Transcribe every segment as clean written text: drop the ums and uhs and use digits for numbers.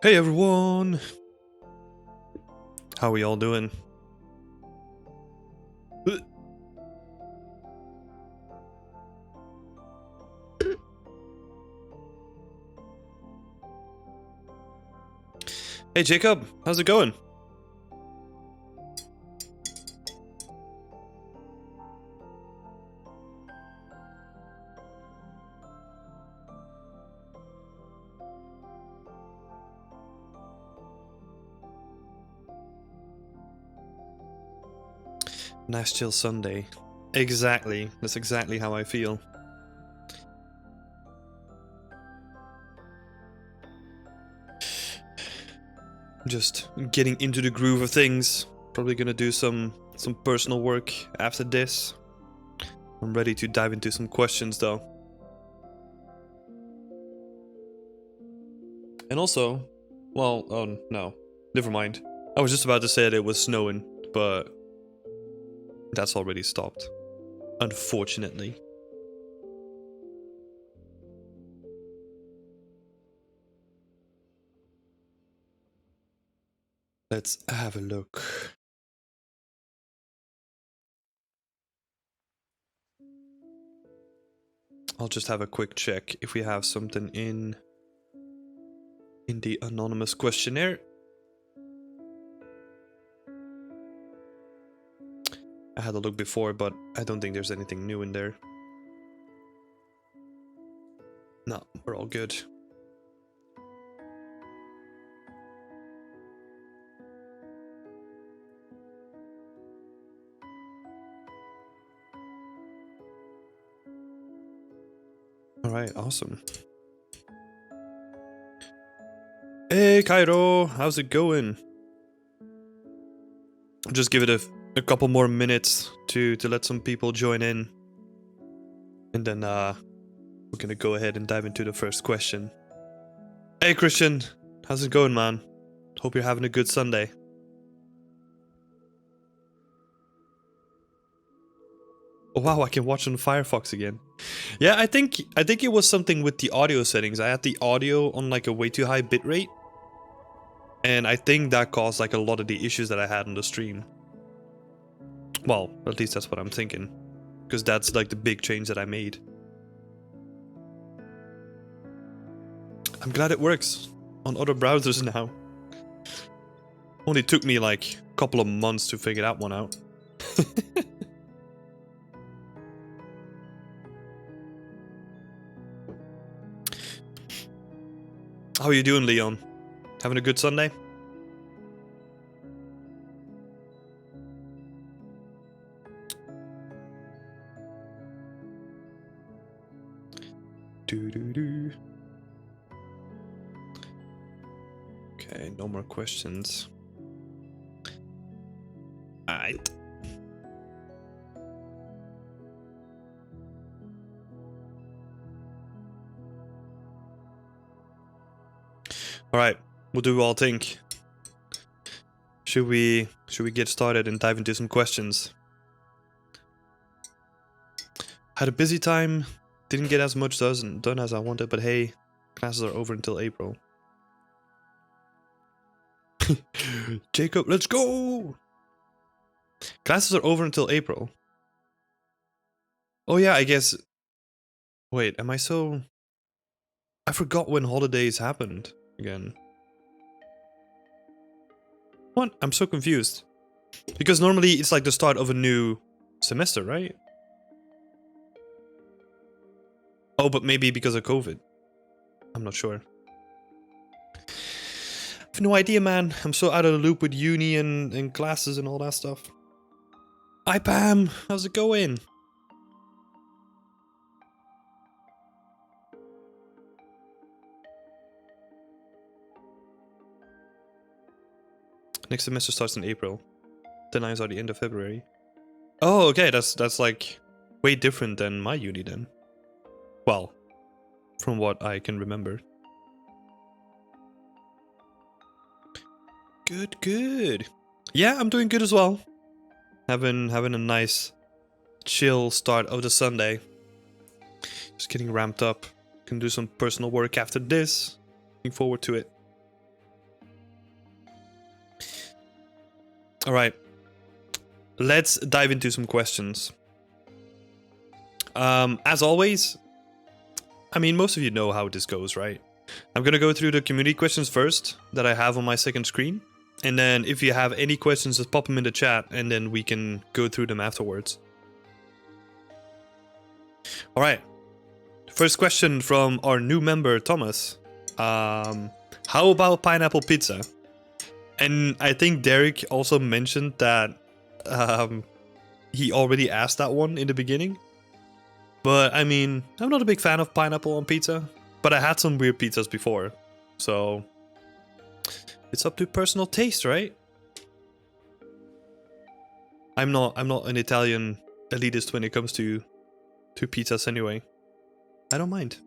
Hey everyone! How are we all doing? Hey Jacob, how's it going? Nice chill Sunday. Exactly, that's exactly how I feel. Just getting into the groove of things. Probably gonna do some personal work after this. I'm ready to dive into some questions though. And also, well, oh no, never mind. I was just about to say that it was snowing, but that's already stopped. Unfortunately. Let's have a look. I'll just have a quick check if we have something in. in the anonymous questionnaire. I had a look before, but I don't think there's anything new in there. No, we're all good. Alright, awesome. Hey, Cairo, how's it going? Just give it a couple more minutes to let some people join in. And then we're gonna go ahead and dive into the first question. Hey, Christian, how's it going, man? Hope you're having a good Sunday. Oh, wow, I can watch on Firefox again. Yeah, I think it was something with the audio settings. I had the audio on like a way too high bitrate. And I think that caused like a lot of the issues that I had on the stream. Well, at least that's what I'm thinking. Because that's like the big change that I made. I'm glad it works on other browsers now. Only took me like a couple of months to figure that one out. How are you doing, Leon? Having a good Sunday? Doo-doo-doo. Okay, no more questions. Alright. Alright, what do we all think? Should we get started and dive into some questions? Had a busy time, didn't get as much done as I wanted, but hey, classes are over until April. Jacob, let's go! Classes are over until April. Oh yeah, I guess... Wait, am I so... I forgot when holidays happened again. What? I'm so confused. Because normally it's like the start of a new semester, right? Oh, but maybe because of COVID. I'm not sure. I have no idea, man. I'm so out of the loop with uni and classes and all that stuff. Hi, Pam. How's it going? Next semester starts in April. Deadlines are the end of February. Oh, okay. That's like way different than my uni then. Well, from what I can remember. Good, good. Yeah, I'm doing good as well. Having a nice chill start of the Sunday. Just getting ramped up. Can do some personal work after this. Looking forward to it. Alright. Let's dive into some questions. As always, I mean, most of you know how this goes, right? I'm gonna go through the community questions first that I have on my second screen. And then if you have any questions, just pop them in the chat and then we can go through them afterwards. Alright. First question from our new member, Thomas. How about pineapple pizza? And I think Derek also mentioned that he already asked that one in the beginning. But I mean, I'm not a big fan of pineapple on pizza. But I had some weird pizzas before. So it's up to personal taste, right? I'm not an Italian elitist when it comes to pizzas anyway. I don't mind.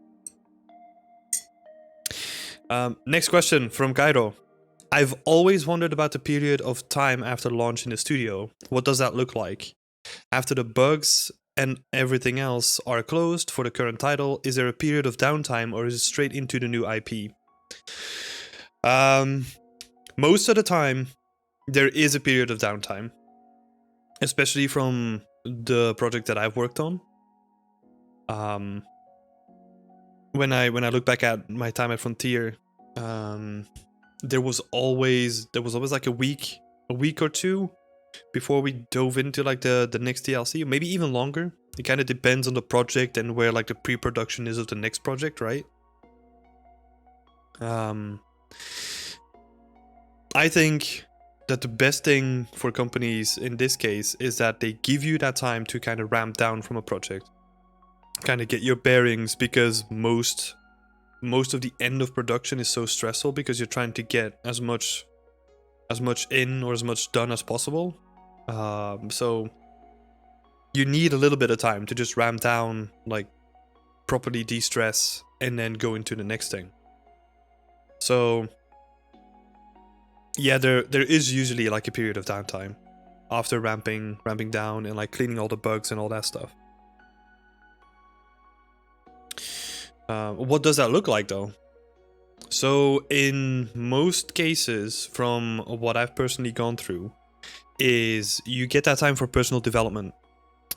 Next question from Cairo. I've always wondered about the period of time after launch in the studio. What does that look like? After the bugs and everything else are closed for the current title, is there a period of downtime or is it straight into the new IP? Most of the time, there is a period of downtime. Especially from the project that I've worked on. When I look back at my time at Frontier, there was always like a week or two before we dove into like the next DLC, maybe even longer. It kind of depends on the project and where like the pre-production is of the next project, right? I think that the best thing for companies in this case is that they give you that time to kind of ramp down from a project, kind of get your bearings, because most of the end of production is so stressful because you're trying to get as much in or as much done as possible. So you need a little bit of time to just ramp down, like properly de-stress, and then go into the next thing. So yeah, there is usually like a period of downtime after ramping down and like cleaning all the bugs and all that stuff. What does that look like though? So in most cases, from what I've personally gone through, is you get that time for personal development.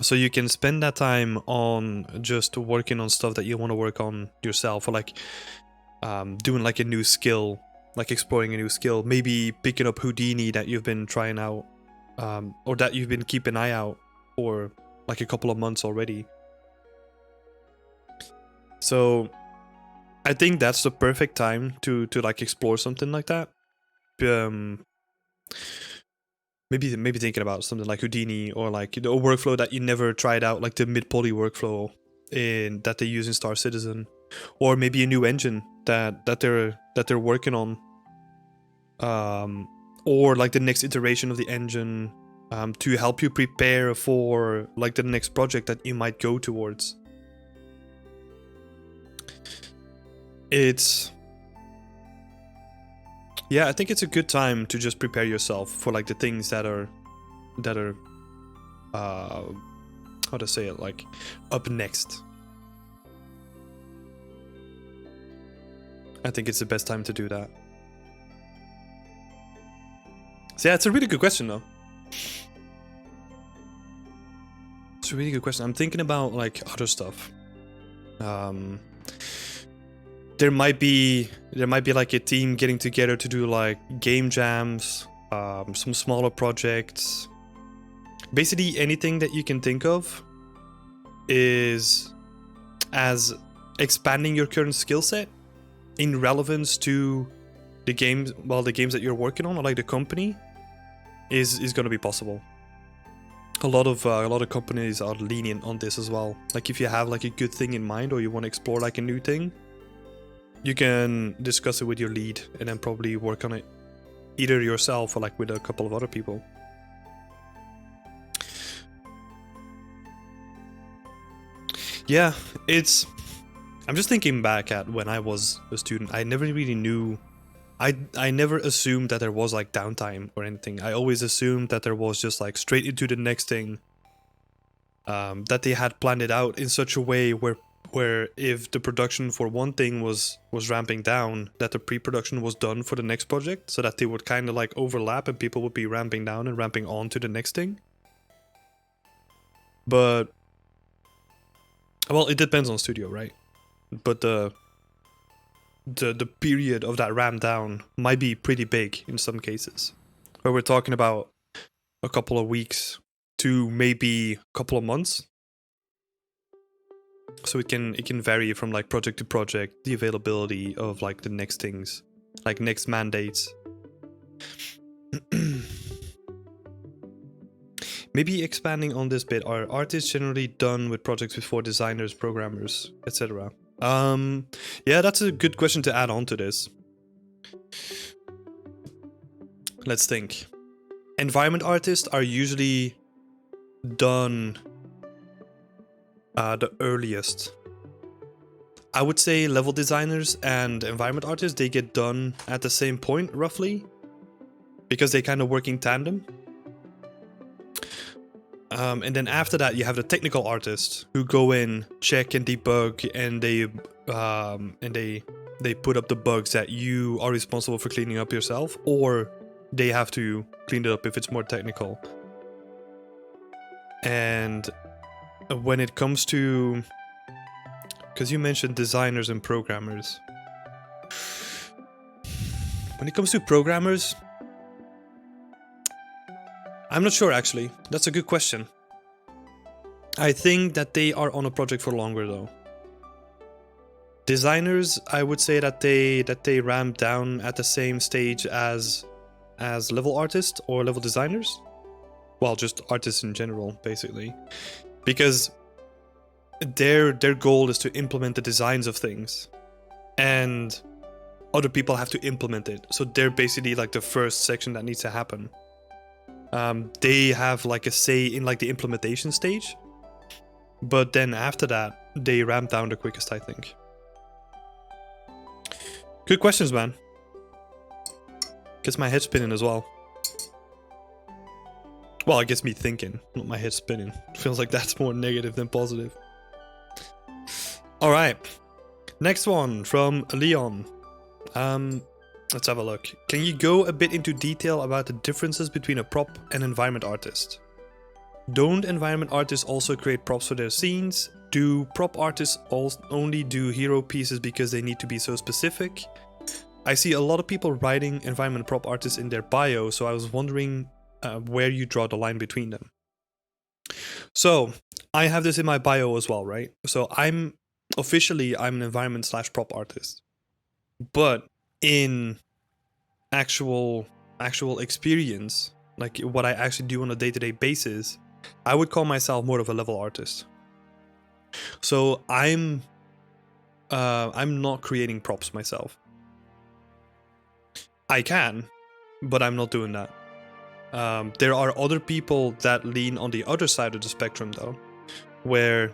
So you can spend that time on just working on stuff that you want to work on yourself, or like doing like a new skill, like exploring a new skill, maybe picking up Houdini that you've been trying out, or that you've been keeping an eye out for like a couple of months already. So I think that's the perfect time to like explore something like that. Maybe thinking about something like Houdini, or like a workflow that you never tried out, like the mid-poly workflow that they use in Star Citizen, or maybe a new engine that they're working on, or like the next iteration of the engine, to help you prepare for like the next project that you might go towards. Yeah, I think it's a good time to just prepare yourself for like the things that are how to say it, like up next. I think it's the best time to do that. So yeah, it's a really good question though. It's a really good question. I'm thinking about like other stuff. There might be like a team getting together to do like game jams, some smaller projects. Basically anything that you can think of is as expanding your current skill set in relevance to the games, the games that you're working on, or like the company, is going to be possible. A lot of companies are lenient on this as well. Like if you have like a good thing in mind, or you want to explore like a new thing, you can discuss it with your lead and then probably work on it either yourself or like with a couple of other people. Yeah, I'm just thinking back at when I was a student. I never really knew. I never assumed that there was like downtime or anything. I always assumed that there was just like straight into the next thing. That they had planned it out in such a way where if the production for one thing was ramping down, that the pre-production was done for the next project, so that they would kind of like overlap and people would be ramping down and ramping on to the next thing. But well, it depends on studio, right? But the period of that ramp down might be pretty big in some cases, where we're talking about a couple of weeks to maybe a couple of months. So it can vary from like project to project, the availability of like the next things, like next mandates. Maybe expanding on this bit, are artists generally done with projects before designers, programmers, etc.? Yeah, that's a good question to add on to this. Let's think. Environment artists are usually done the earliest. I would say level designers and environment artists, they get done at the same point roughly, because they kind of work in tandem. And then after that, you have the technical artists who go in, check and debug, and they put up the bugs that you are responsible for cleaning up yourself, or they have to clean it up if it's more technical. And when it comes to, because you mentioned designers and programmers, When it comes to programmers, I'm not sure actually. That's a good question. I think that they are on a project for longer though. Designers, I would say that they ramp down at the same stage as level artists or level designers. Well, just artists in general, basically. Because their goal is to implement the designs of things. And other people have to implement it. So they're basically like the first section that needs to happen. They have like a say in like the implementation stage. But then after that, they ramp down the quickest, I think. Good questions, man. Gets my head spinning as well. Well, it gets me thinking, not my head spinning. Feels like that's more negative than positive. Alright. Next one from Leon. Let's have a look. Can you go a bit into detail about the differences between a prop and environment artist? Don't environment artists also create props for their scenes? Do prop artists only do hero pieces because they need to be so specific? I see a lot of people writing environment prop artists in their bio, so I was wondering where you draw the line between them. So, I have this in my bio as well, right? So I'm an environment/prop artist. But in actual experience, like what I actually do on a day-to-day basis, I would call myself more of a level artist. So I'm not creating props myself. I can, but I'm not doing that. There are other people that lean on the other side of the spectrum though, where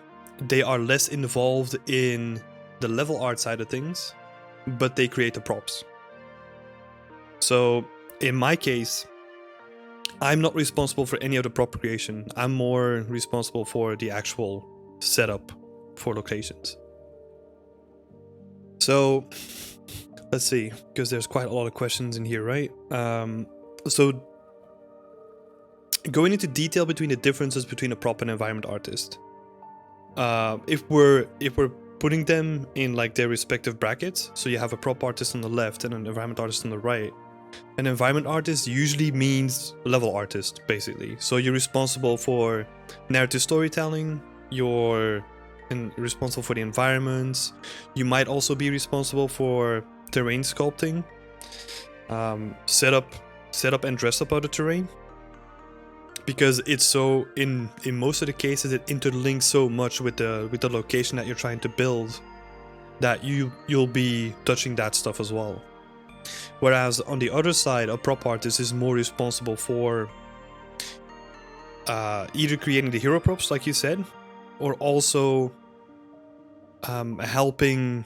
they are less involved in the level art side of things, but they create the props. So in my case, I'm not responsible for any of the prop creation. I'm more responsible for the actual setup for locations. So let's see, because there's quite a lot of questions in here, right? So going into detail between the differences between a prop and environment artist. If we're putting them in like their respective brackets, so you have a prop artist on the left and an environment artist on the right. An environment artist usually means level artist, basically. So you're responsible for narrative storytelling, you're responsible for the environments, you might also be responsible for terrain sculpting, set up and dress up of the terrain. Because it's so, in most of the cases, it interlinks so much with the location that you're trying to build that you'll be touching that stuff as well. Whereas on the other side, a prop artist is more responsible for either creating the hero props, like you said, or also helping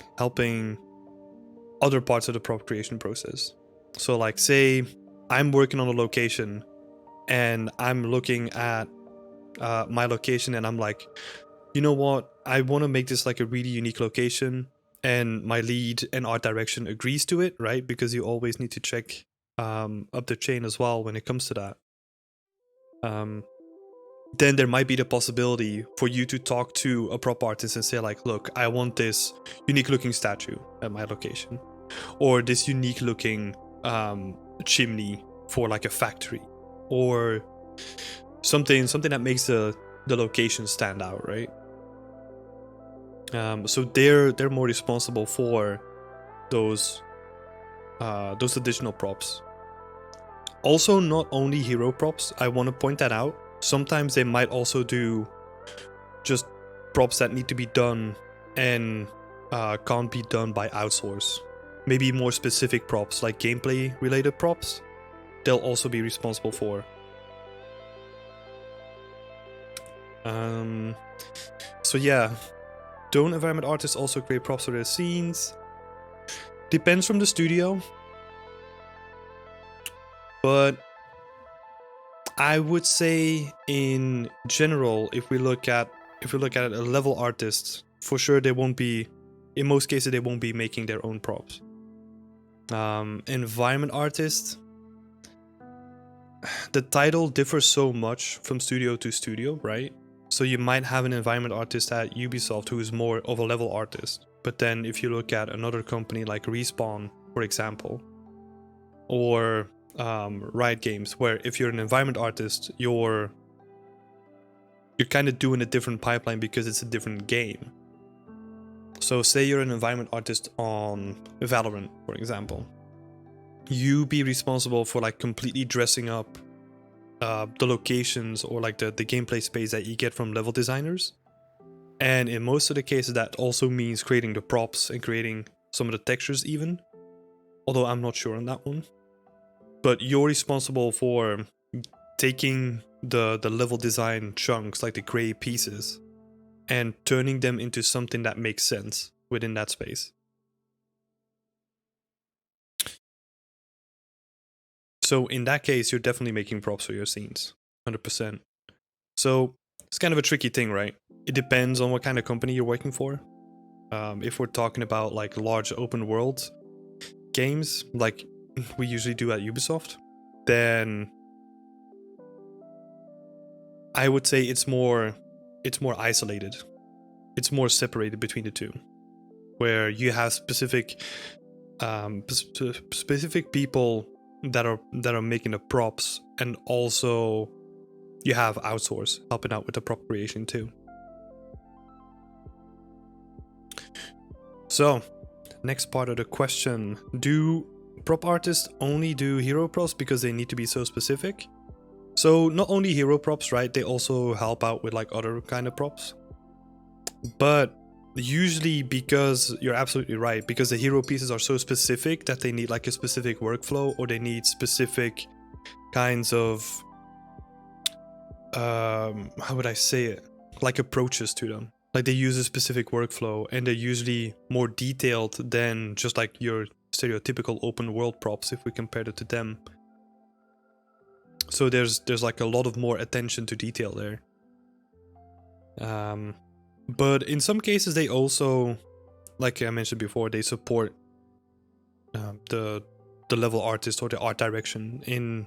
other parts of the prop creation process. So like say I'm working on a location and I'm looking at my location and I'm like, you know what, I want to make this like a really unique location, and my lead and art direction agrees to it, right? Because you always need to check up the chain as well when it comes to that. Then there might be the possibility for you to talk to a prop artist and say like, look, I want this unique looking statue at my location, or this unique looking chimney for like a factory, or something that makes the location stand out, right? So they're more responsible for those additional props. Also, not only hero props, I want to point that out. Sometimes they might also do just props that need to be done and can't be done by outsource. Maybe more specific props, like gameplay related props, they'll also be responsible for. So yeah, don't environment artists also create props for their scenes? Depends from the studio, but I would say in general, if we look at a level artist, for sure they won't be, in most cases they won't be making their own props. Environment artist, the title differs so much from studio to studio, right? So you might have an environment artist at Ubisoft who is more of a level artist, but then if you look at another company like Respawn, for example, or Riot Games, where if you're an environment artist, you're kind of doing a different pipeline because it's a different game. So say you're an environment artist on Valorant, for example. You be responsible for like completely dressing up the locations or like the gameplay space that you get from level designers. And in most of the cases, that also means creating the props and creating some of the textures even. Although I'm not sure on that one. But you're responsible for taking the level design chunks, like the gray pieces, and turning them into something that makes sense within that space. So in that case, you're definitely making props for your scenes, 100%. So it's kind of a tricky thing, right? It depends on what kind of company you're working for. If we're talking about like large open world games, like we usually do at Ubisoft, then I would say it's more isolated. It's more separated between the two, where you have specific people that are making the props, and also you have outsource helping out with the prop creation too. So, next part of the question: do prop artists only do hero props because they need to be so specific? So not only hero props, right? They also help out with like other kind of props. But usually, because you're absolutely right, because the hero pieces are so specific that they need like a specific workflow, or they need specific kinds of how would I say it? Like approaches to them. Like they use a specific workflow, and they're usually more detailed than just like your stereotypical open world props if we compare it to them. So there's like a lot of more attention to detail there. But in some cases they also, like I mentioned before, they support the level artist or the art direction in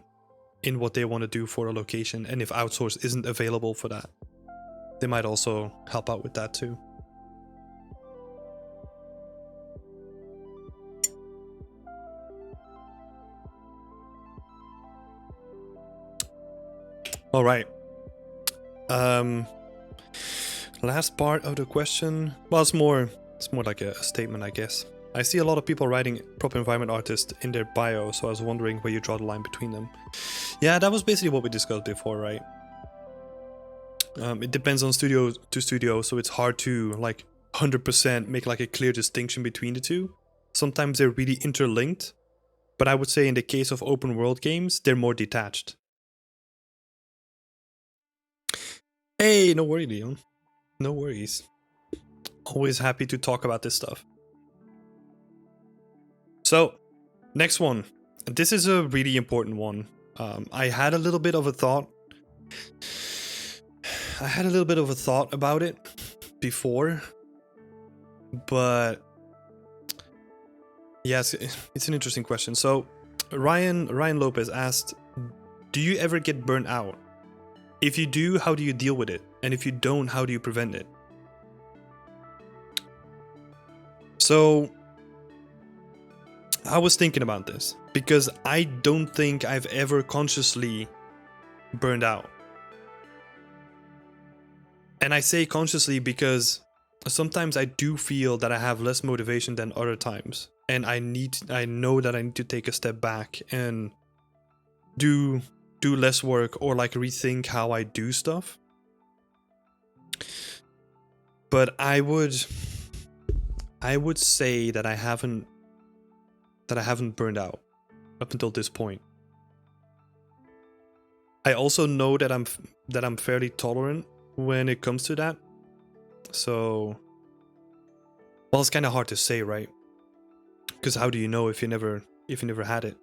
what they want to do for a location, and if outsource isn't available for that, they might also help out with that too. All right. Last part of the question. Well, it's more like a statement, I guess. I see a lot of people writing prop environment artist in their bio, so I was wondering where you draw the line between them. Yeah, that was basically what we discussed before, right? It depends on studio to studio, so it's hard to like 100% make like a clear distinction between the two. Sometimes they're really interlinked, but I would say in the case of open world games, they're more detached. Hey, no worry, Leon. No worries. Always happy to talk about this stuff. So, next one. This is a really important one. I had a little bit of a thought. About it before, but yes, it's an interesting question. So, Ryan Lopez asked, "Do you ever get burnt out? If you do, how do you deal with it? And if you don't, how do you prevent it?" So, I was thinking about this because I don't think I've ever consciously burned out. And I say consciously because sometimes I do feel that I have less motivation than other times. And I know that I need to take a step back and do less work, or like rethink how I do stuff. But I would say that I haven't burned out up until this point. I also know that I'm fairly tolerant when it comes to that. So, well, it's kind of hard to say, right? Because how do you know if you never had it?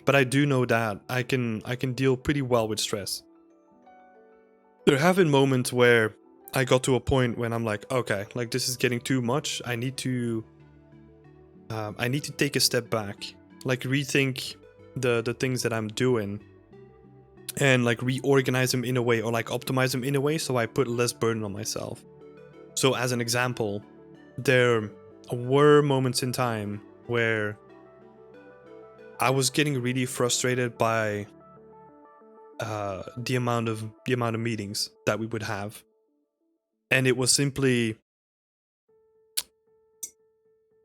But I do know that I can deal pretty well with stress. There have been moments where I got to a point when I'm like, okay, like this is getting too much. I need to take a step back, like rethink the things that I'm doing, and like reorganize them in a way, or like optimize them in a way so I put less burden on myself. So as an example, there were moments in time where I was getting really frustrated by the amount of meetings that we would have, and it was simply,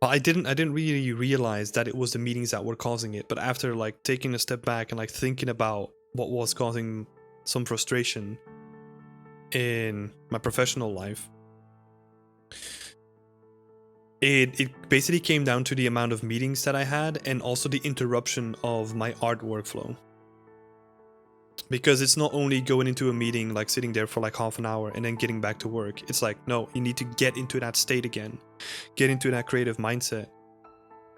well, I didn't really realize that it was the meetings that were causing it. But after like taking a step back and like thinking about what was causing some frustration in my professional life, it basically came down to the amount of meetings that I had and also the interruption of my art workflow. Because it's not only going into a meeting, like sitting there for like half an hour and then getting back to work. It's like, no, you need to get into that state again, get into that creative mindset.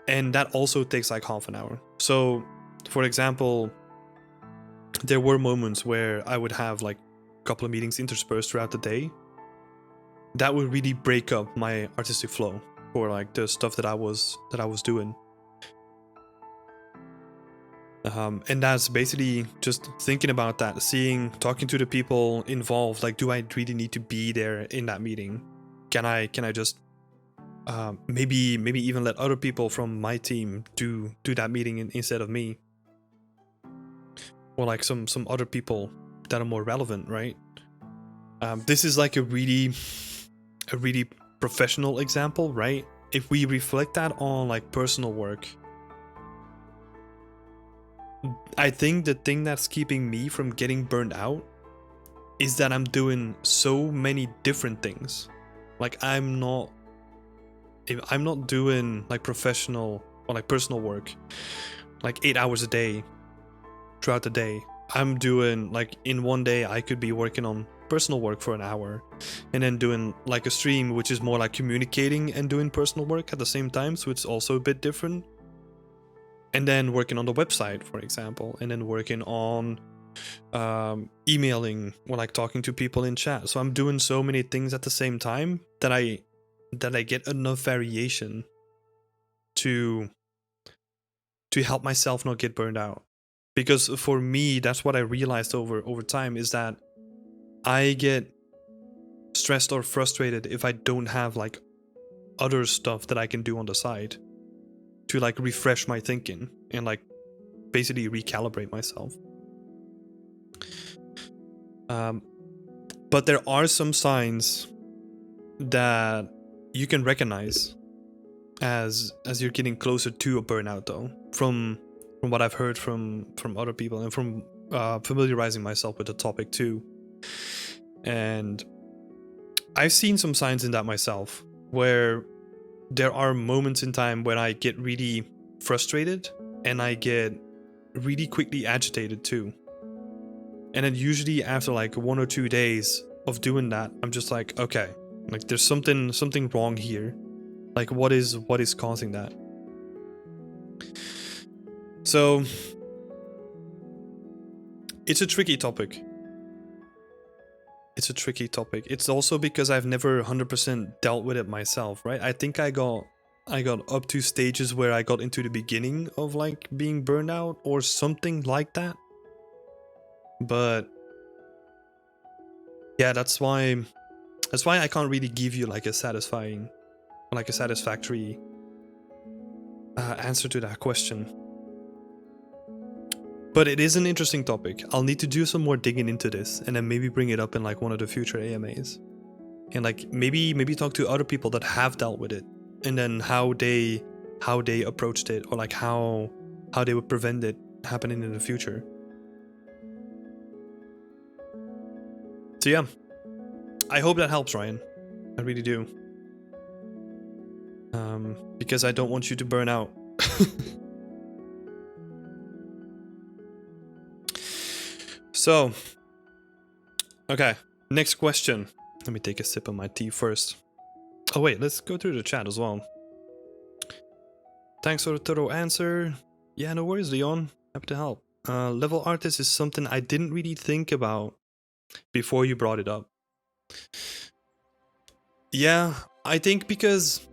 And that also takes like half an hour. So, for example, there were moments where I would have like a couple of meetings interspersed throughout the day. That would really break up my artistic flow for like the stuff that I was doing. And that's basically just thinking about that, talking to the people involved. Like, do I really need to be there in that meeting? Can I just maybe even let other people from my team do that meeting instead of me, or like some other people that are more relevant, right? This is like a really professional example, right? If we reflect that on like personal work, I think the thing that's keeping me from getting burned out is that I'm doing so many different things. Like I'm not doing like professional or like personal work like 8 hours a day throughout the day. I'm doing like in one day I could be working on personal work for an hour and then doing like a stream which is more like communicating and doing personal work at the same time, so it's also a bit different. And then working on the website, for example, and then working on emailing or like talking to people in chat. So I'm doing so many things at the same time that I get enough variation to help myself not get burned out. Because for me, that's what I realized over time, is that I get stressed or frustrated if I don't have like other stuff that I can do on the side to like refresh my thinking and like basically recalibrate myself. But there are some signs that you can recognize as you're getting closer to a burnout, though, from what I've heard from other people and from familiarizing myself with the topic too. And I've seen some signs in that myself, where there are moments in time when I get really frustrated and I get really quickly agitated too. And then usually after like 1 or 2 days of doing that, I'm just like, okay, like there's something wrong here. Like what is causing that? So it's a tricky topic. It's also because I've never 100% dealt with it myself, right? I think I got up to stages where I got into the beginning of like being burned out or something like that. But yeah, that's why I can't really give you like a satisfactory answer to that question. But it is an interesting topic. I'll need to do some more digging into this and then maybe bring it up in like one of the future AMAs. And like maybe talk to other people that have dealt with it and then how they approached it, or like how they would prevent it happening in the future. So yeah, I hope that helps, Ryan. I really do. Because I don't want you to burn out. So, okay, next question. Let me take a sip of my tea first. Oh wait, let's go through the chat as well. Thanks for the thorough answer. Yeah, no worries, Leon. Happy to help. Level artist is something I didn't really think about before you brought it up. Yeah, I think because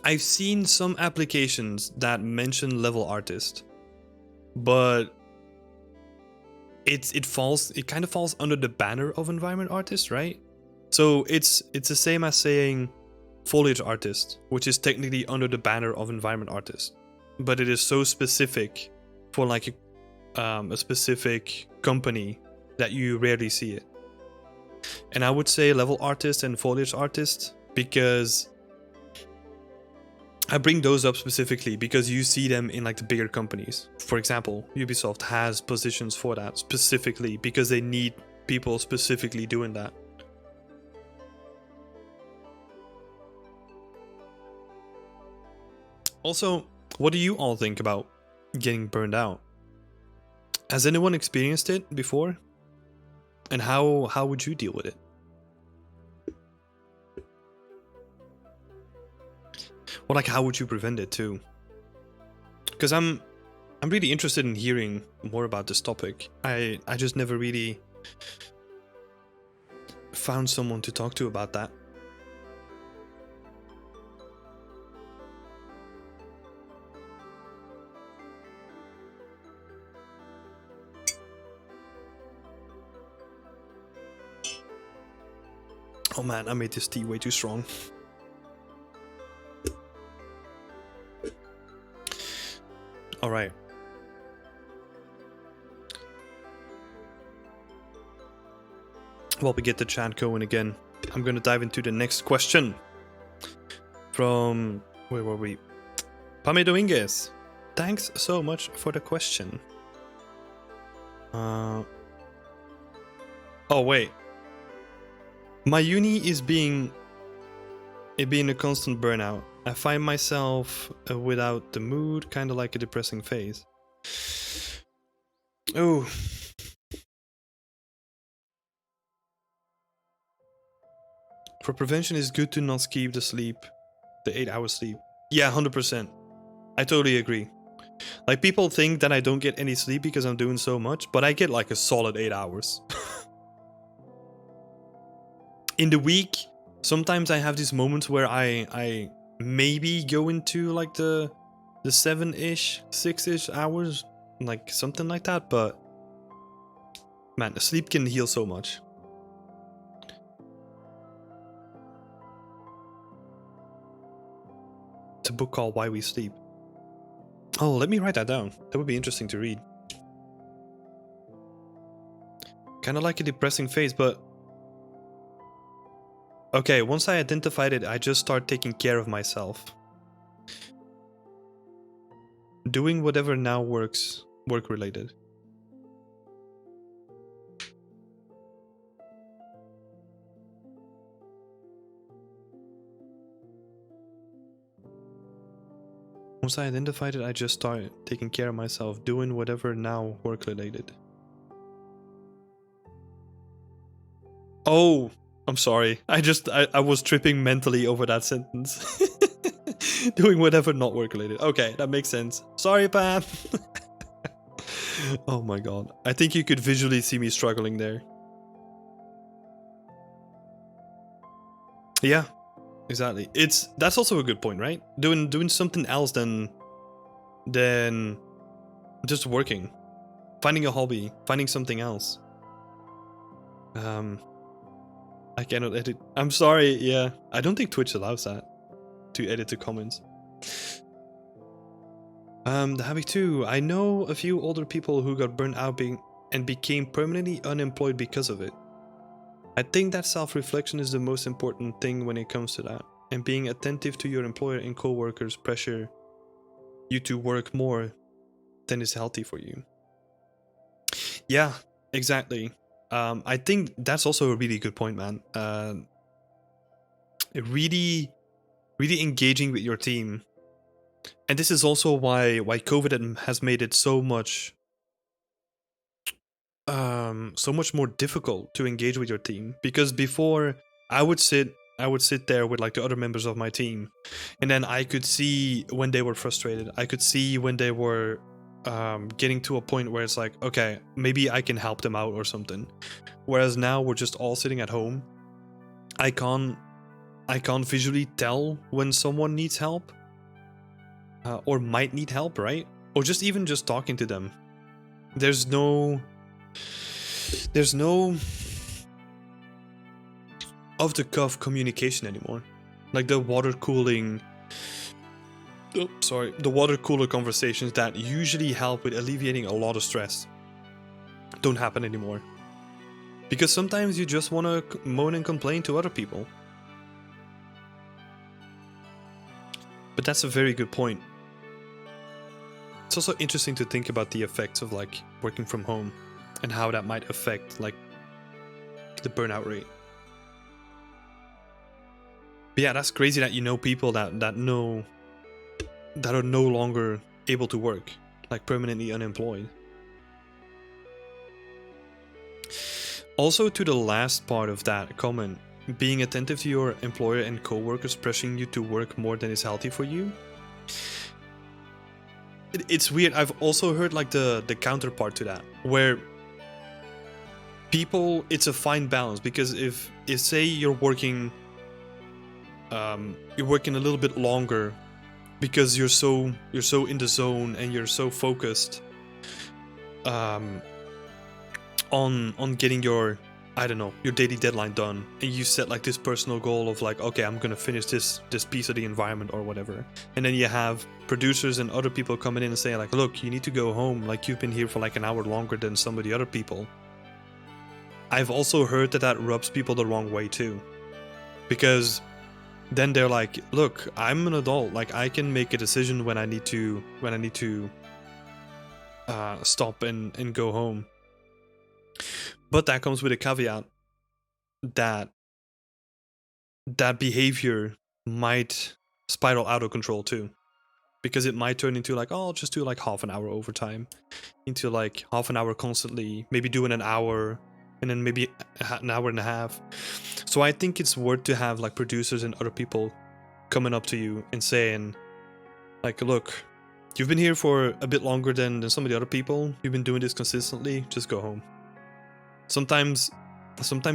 I've seen some applications that mention level artist, but it kind of falls under the banner of environment artist, right? So it's the same as saying foliage artist, which is technically under the banner of environment artist. but it is so specific for like a specific company that you rarely see it. And I would say level artist and foliage artist, because I bring those up specifically because you see them in like the bigger companies. For example, Ubisoft has positions for that specifically because they need people specifically doing that. Also, what do you all think about getting burned out? Has anyone experienced it before? And how would you deal with it? Or like, how would you prevent it too? Because I'm really interested in hearing more about this topic. I just never really found someone to talk to about that. Oh man, I made this tea way too strong. All right. While we get the chat going again, I'm going to dive into the next question from, where were we? Pame Dominguez. Thanks so much for the question. Oh wait. My uni is being a constant burnout. I find myself without the mood, kind of like a depressing phase. Oh. For prevention, it's good to not skip the sleep, the 8-hour sleep. Yeah, 100%. I totally agree. Like, people think that I don't get any sleep because I'm doing so much, but I get like a solid 8 hours. In the week, sometimes I have these moments where I maybe go into like the 7-ish, 6-ish hours, like something like that, but man, sleep can heal so much. It's a book called Why We Sleep. Oh, let me write that down. That would be interesting to read. Kind of like a depressing phase, but okay, once I identified it, I just start taking care of myself. Doing whatever now works, work related. Once I identified it, I just start taking care of myself, doing whatever now work related. Oh, I'm sorry. I was tripping mentally over that sentence. Doing whatever not work related. Okay, that makes sense. Sorry, Pam. Oh my god. I think you could visually see me struggling there. Yeah, exactly. That's also a good point, right? Doing something else than just working. Finding a hobby, finding something else. I cannot edit. I'm sorry, yeah. I don't think Twitch allows that, to edit the comments. The habit too. I know a few older people who got burnt out and became permanently unemployed because of it. I think that self-reflection is the most important thing when it comes to that. And being attentive to your employer and co-workers pressure you to work more than is healthy for you. Yeah, exactly. I think that's also a really good point, man. Really engaging with your team. And this is also why COVID has made it so much more difficult to engage with your team. Because before, I would sit there with like the other members of my team, and then I could see when they were frustrated. I could see when they were getting to a point where it's like, okay, maybe I can help them out or something. Whereas now we're just all sitting at home. I can't visually tell when someone needs help or might need help, right? Or just even just talking to them. There's no off the cuff communication anymore. Like the water cooling the water cooler conversations that usually help with alleviating a lot of stress don't happen anymore. Because sometimes you just want to moan and complain to other people. But that's a very good point. It's also interesting to think about the effects of like working from home and how that might affect like the burnout rate. But yeah, that's crazy that you know people that are no longer able to work, like permanently unemployed. Also, to the last part of that comment, being attentive to your employer and coworkers pressuring you to work more than is healthy for you. It's weird. I've also heard like the counterpart to that, where people, it's a fine balance, because if say you're working a little bit longer because you're so in the zone and you're so focused on getting your, I don't know, your daily deadline done, and you set like this personal goal of like, okay, I'm gonna finish this piece of the environment or whatever, and then you have producers and other people coming in and saying like, look, you need to go home, like you've been here for like an hour longer than some of the other people. I've also heard that rubs people the wrong way too, because then they're like, look, I'm an adult, like I can make a decision when I need to stop and go home. But that comes with a caveat that behavior might spiral out of control too, because it might turn into like, oh, I'll just do like half an hour overtime, into like half an hour constantly, maybe doing an hour, and then maybe an hour and a half. So I think it's worth to have like producers and other people coming up to you and saying like, look, you've been here for a bit longer than some of the other people, you've been doing this consistently, just go home. Sometimes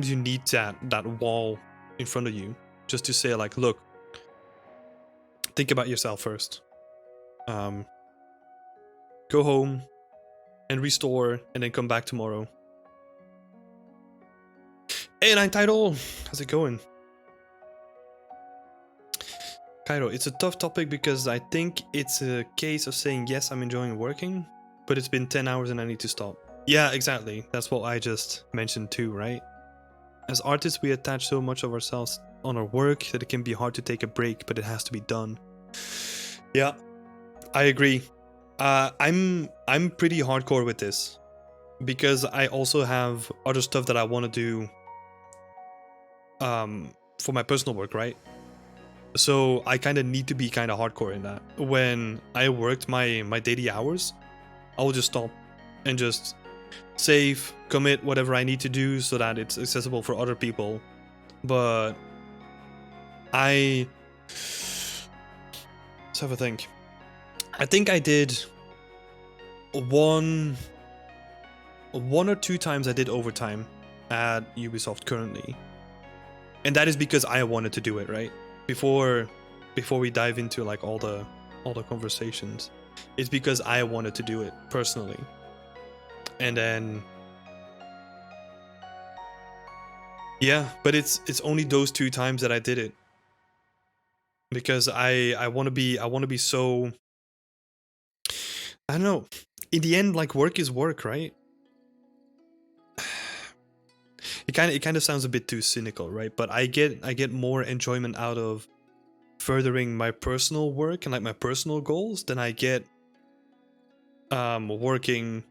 you need that wall in front of you just to say like, look, think about yourself first. Go home and restore, and then come back tomorrow. Hey, Nine Title, how's it going? Cairo, it's a tough topic because I think it's a case of saying, yes, I'm enjoying working, but it's been 10 hours and I need to stop. Yeah, exactly. That's what I just mentioned too, right? As artists, we attach so much of ourselves on our work that it can be hard to take a break, but it has to be done. Yeah, I agree. I'm pretty hardcore with this because I also have other stuff that I want to do for my personal work, right? So I kind of need to be kind of hardcore in that. When I worked my daily hours, I will just stop and just save, commit whatever I need to do so that it's accessible for other people. But let's have a think. I think I did one or two times I did overtime at Ubisoft currently. And that is because I wanted to do it, right? Before we dive into like all the conversations, it's because I wanted to do it personally. And then yeah, but it's only those two times that I did it, because I want to be so, I don't know, in the end, like, work is work, right? It kind of sounds a bit too cynical, right? But I get more enjoyment out of furthering my personal work and like my personal goals than I get working.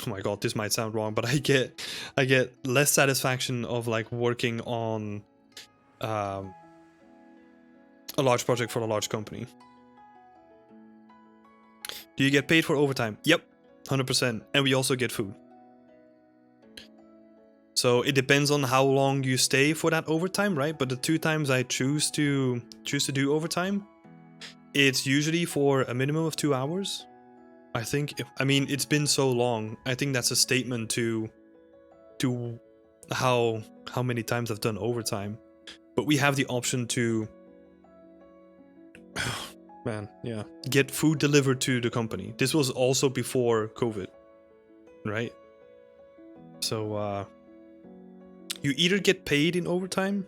Oh my god, this might sound wrong, but I get less satisfaction of like working on a large project for a large company. Do you get paid for overtime? Yep, 100%. And we also get food. So it depends on how long you stay for that overtime, right? But the two times I choose to do overtime, it's usually for a minimum of 2 hours. I think, I mean, it's been so long. I think that's a statement to how many times I've done overtime. But we have the option to, man, yeah, get food delivered to the company. This was also before COVID, right? So you either get paid in overtime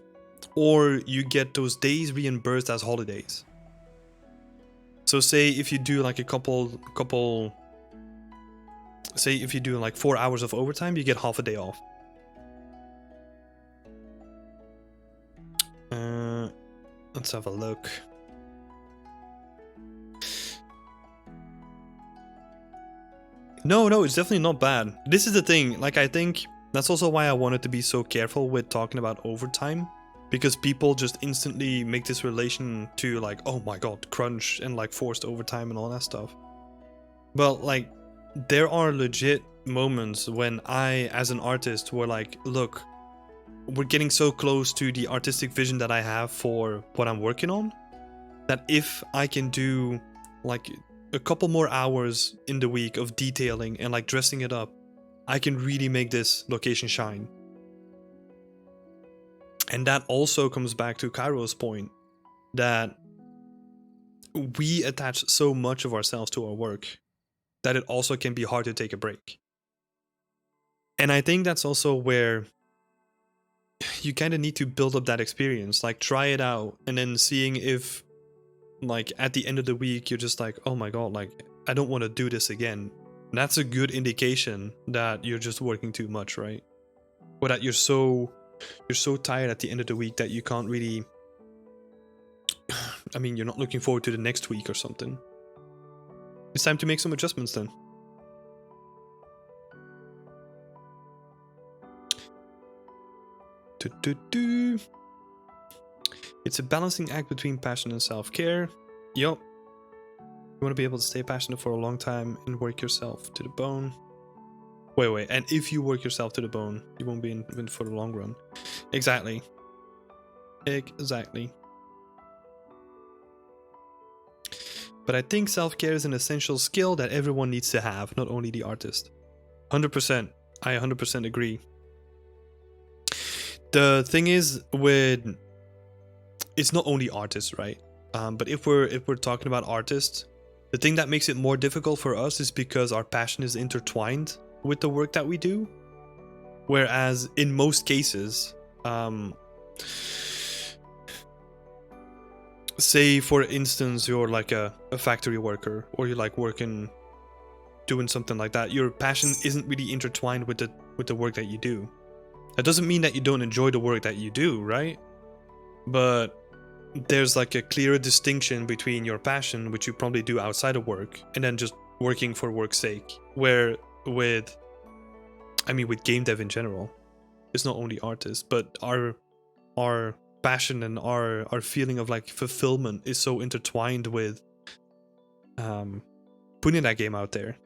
or you get those days reimbursed as holidays. So say if you do like say if you do like 4 hours of overtime, you get half a day off. Let's have a look. No, it's definitely not bad. This is the thing, like I think that's also why I wanted to be so careful with talking about overtime, because people just instantly make this relation to like, oh my god, crunch and like forced overtime and all that stuff. Well, like there are legit moments when I, as an artist, were like, look, we're getting so close to the artistic vision that I have for what I'm working on, that if I can do like a couple more hours in the week of detailing and like dressing it up, I can really make this location shine. And that also comes back to Cairo's point that we attach so much of ourselves to our work that it also can be hard to take a break. And I think that's also where you kind of need to build up that experience, like try it out and then seeing if like at the end of the week you're just like, oh my god, like I don't want to do this again. And that's a good indication that you're just working too much, right? Or that you're so tired at the end of the week that you can't really I mean, you're not looking forward to the next week or something. It's time to make some adjustments then. It's a balancing act between passion and self-care. Yup. You want to be able to stay passionate for a long time and work yourself to the bone. Wait. And if you work yourself to the bone, you won't be in for the long run. Exactly. But I think self-care is an essential skill that everyone needs to have, not only the artist. 100%. I 100% agree. The thing is with... It's not only artists, right? But if we're talking about artists, the thing that makes it more difficult for us is because our passion is intertwined with the work that we do. Whereas in most cases, say for instance you're like a factory worker, or you're like doing something like that, your passion isn't really intertwined with the work that you do. That doesn't mean that you don't enjoy the work that you do, right? But there's like a clearer distinction between your passion, which you probably do outside of work, and then just working for work's sake. Where with game dev in general, it's not only artists, but our passion and our feeling of like fulfillment is so intertwined with putting that game out there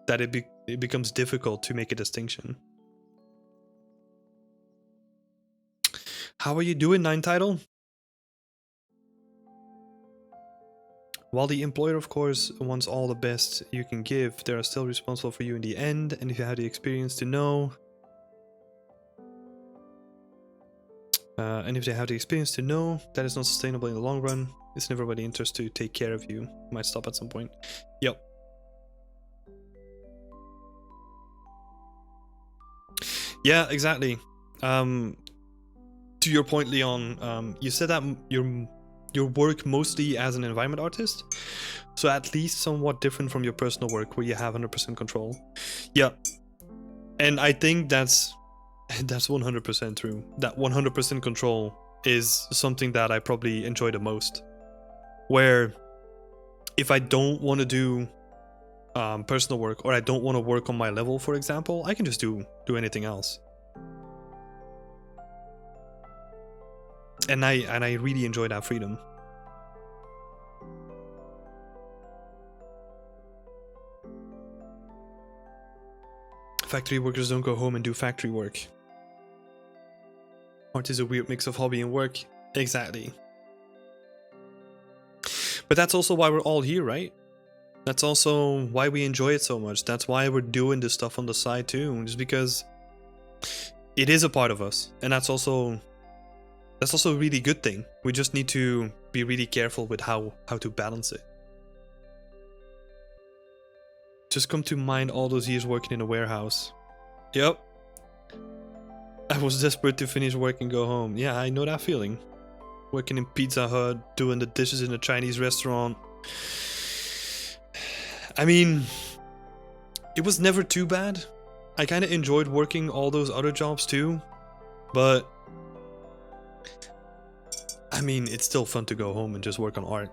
that it becomes difficult to make a distinction. How are you doing, 9 Title? While the employer, of course, wants all the best you can give, they are still responsible for you in the end, and if you have the experience to know... and if they have the experience to know that it's not sustainable in the long run, it's in everybody's interest to take care of you. Might stop at some point. Yep. Yeah, exactly. To your point, Leon, you said that your work mostly as an environment artist, so at least somewhat different from your personal work where you have 100% control. Yeah, and I think that's 100% true. That 100% control is something that I probably enjoy the most. Where if I don't want to do personal work, or I don't want to work on my level, for example, I can just do anything else. And I really enjoy that freedom. Factory workers don't go home and do factory work. Art is a weird mix of hobby and work. Exactly. But that's also why we're all here, right? That's also why we enjoy it so much. That's why we're doing this stuff on the side too. Just because it is a part of us. And that's also a really good thing. We just need to be really careful with how to balance it. Just come to mind all those years working in a warehouse. Yep. was desperate to finish work and go home. Yeah, I know that feeling. Working in Pizza Hut, doing the dishes in a Chinese restaurant. I mean, it was never too bad. I kind of enjoyed working all those other jobs too, but I mean, it's still fun to go home and just work on art.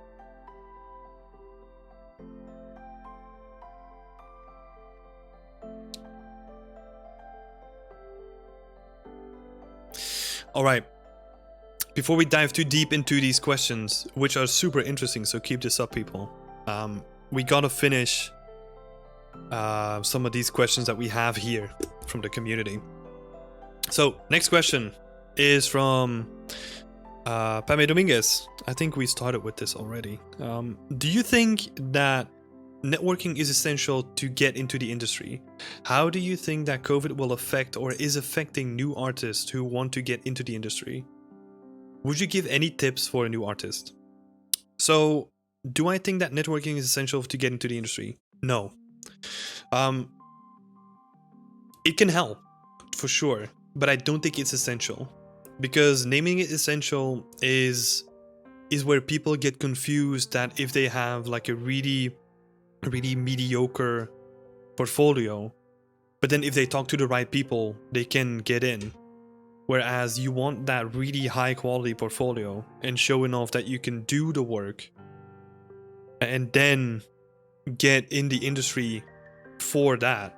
All right. Before we dive too deep into these questions, which are super interesting, so keep this up, people. We gotta finish some of these questions that we have here from the community. So, next question is from Pame Dominguez. I think we started with this already. Do you think that networking is essential to get into the industry? How do you think that COVID will affect or is affecting new artists who want to get into the industry? Would you give any tips for a new artist? So, do I think that networking is essential to get into the industry? No. It can help, for sure, but I don't think it's essential. Because naming it essential is where people get confused that if they have like a really mediocre portfolio, but then if they talk to the right people, they can get in. Whereas you want that really high quality portfolio and showing off that you can do the work and then get in the industry for that,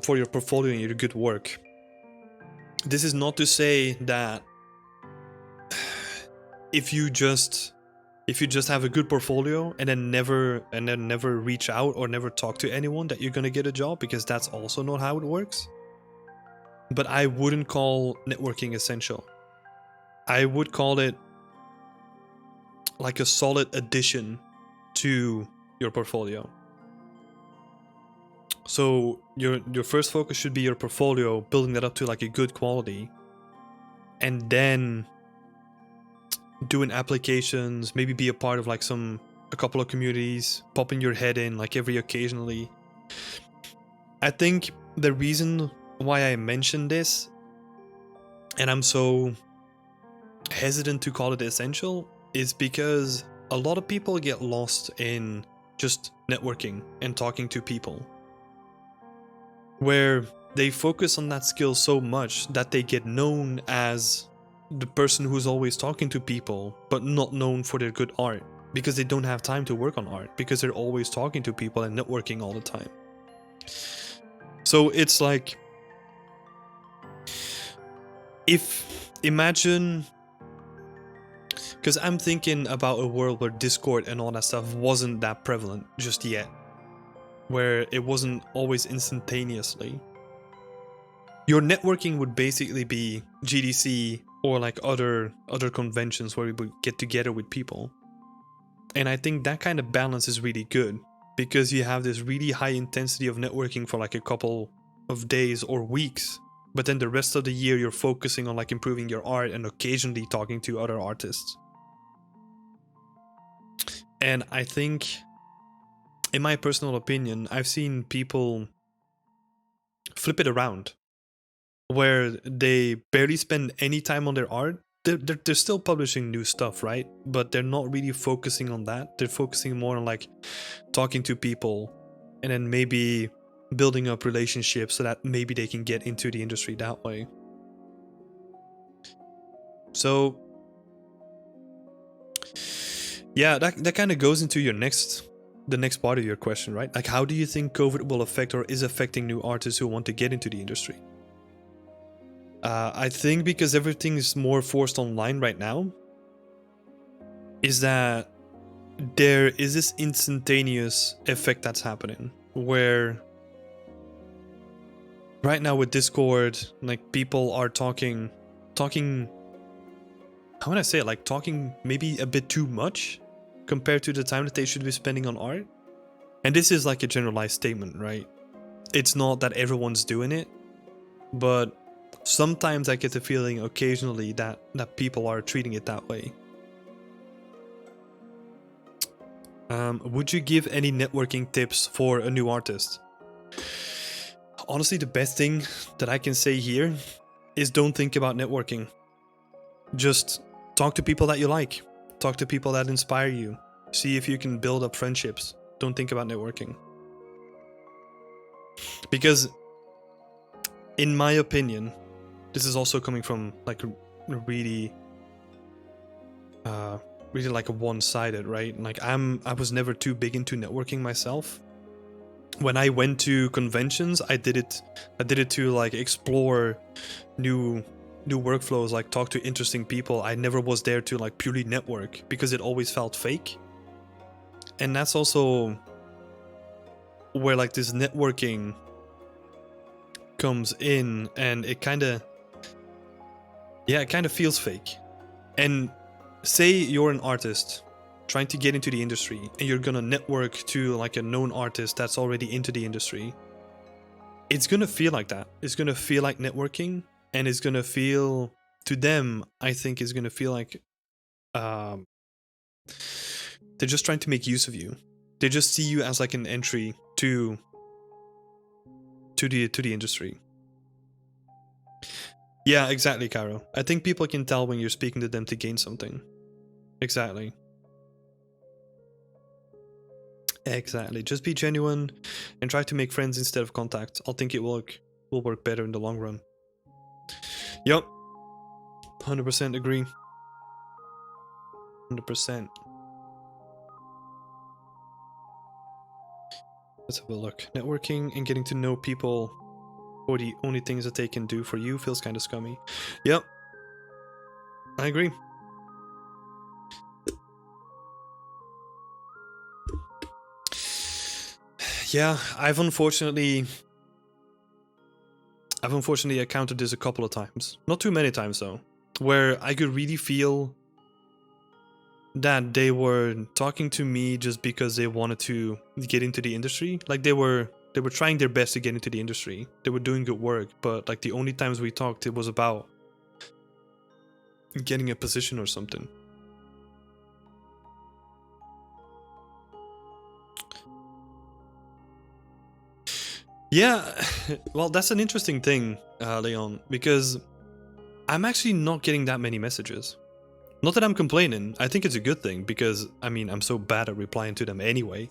for your portfolio and your good work. This is not to say that if you just have a good portfolio and then never reach out or never talk to anyone that you're gonna get a job, because that's also not how it works. But I wouldn't call networking essential. I would call it like a solid addition to your portfolio. So your first focus should be your portfolio, building that up to like a good quality, and then doing applications, maybe be a part of like a couple of communities, popping your head in like every occasionally. I think the reason why I mentioned this, and I'm so hesitant to call it essential, is because a lot of people get lost in just networking and talking to people, where they focus on that skill so much that they get known as the person who's always talking to people, but not known for their good art, because they don't have time to work on art, because they're always talking to people and networking all the time. So it's like, imagine, because I'm thinking about a world where Discord and all that stuff wasn't that prevalent just yet, where it wasn't always instantaneously. Your networking would basically be GDC or like other conventions where we would get together with people. And I think that kind of balance is really good, because you have this really high intensity of networking for like a couple of days or weeks, but then the rest of the year you're focusing on like improving your art and occasionally talking to other artists. And I think, in my personal opinion, I've seen people flip it around, where they barely spend any time on their art. They're still publishing new stuff, right? But they're not really focusing on that. They're focusing more on like talking to people and then maybe building up relationships so that maybe they can get into the industry that way. So yeah, that kind of goes into the next part of your question, right? Like, how do you think COVID will affect or is affecting new artists who want to get into the industry? I think because everything is more forced online right now, is that there is this instantaneous effect that's happening, where right now with Discord, like people are talking, how would I say it? Like talking maybe a bit too much compared to the time that they should be spending on art. And this is like a generalized statement, right? It's not that everyone's doing it, but sometimes I get the feeling occasionally that people are treating it that way. Would you give any networking tips for a new artist? Honestly, the best thing that I can say here is don't think about networking. Just talk to people that you like. Talk to people that inspire you. See if you can build up friendships. Don't think about networking. Because, in my opinion, this is also coming from like really like a one-sided, right? Like I was never too big into networking myself. When I went to conventions, I did it to like explore new workflows, like talk to interesting people. I never was there to like purely network because it always felt fake. And that's also where like this networking comes in, and it kind of feels fake. And say you're an artist trying to get into the industry and you're gonna network to like a known artist that's already into the industry. It's gonna feel like that. It's gonna feel like networking, and it's gonna feel, to them, I think it's gonna feel like they're just trying to make use of you. They just see you as like an entry to the industry. Yeah, exactly, Caro. I think people can tell when you're speaking to them to gain something. Exactly. Just be genuine and try to make friends instead of contact. I think it will work better in the long run. Yep. 100% agree. 100%. Let's have a look. Networking and getting to know people for the only things that they can do for you feels kind of scummy. Yep. I agree. Yeah, I've unfortunately encountered this a couple of times. Not too many times though, where I could really feel that they were talking to me just because they wanted to get into the industry. Like they were trying their best to get into the industry. They were doing good work, but like the only times we talked, it was about getting a position or something. Yeah, well, that's an interesting thing, Leon, because I'm actually not getting that many messages. Not that I'm complaining. I think it's a good thing because, I mean, I'm so bad at replying to them anyway.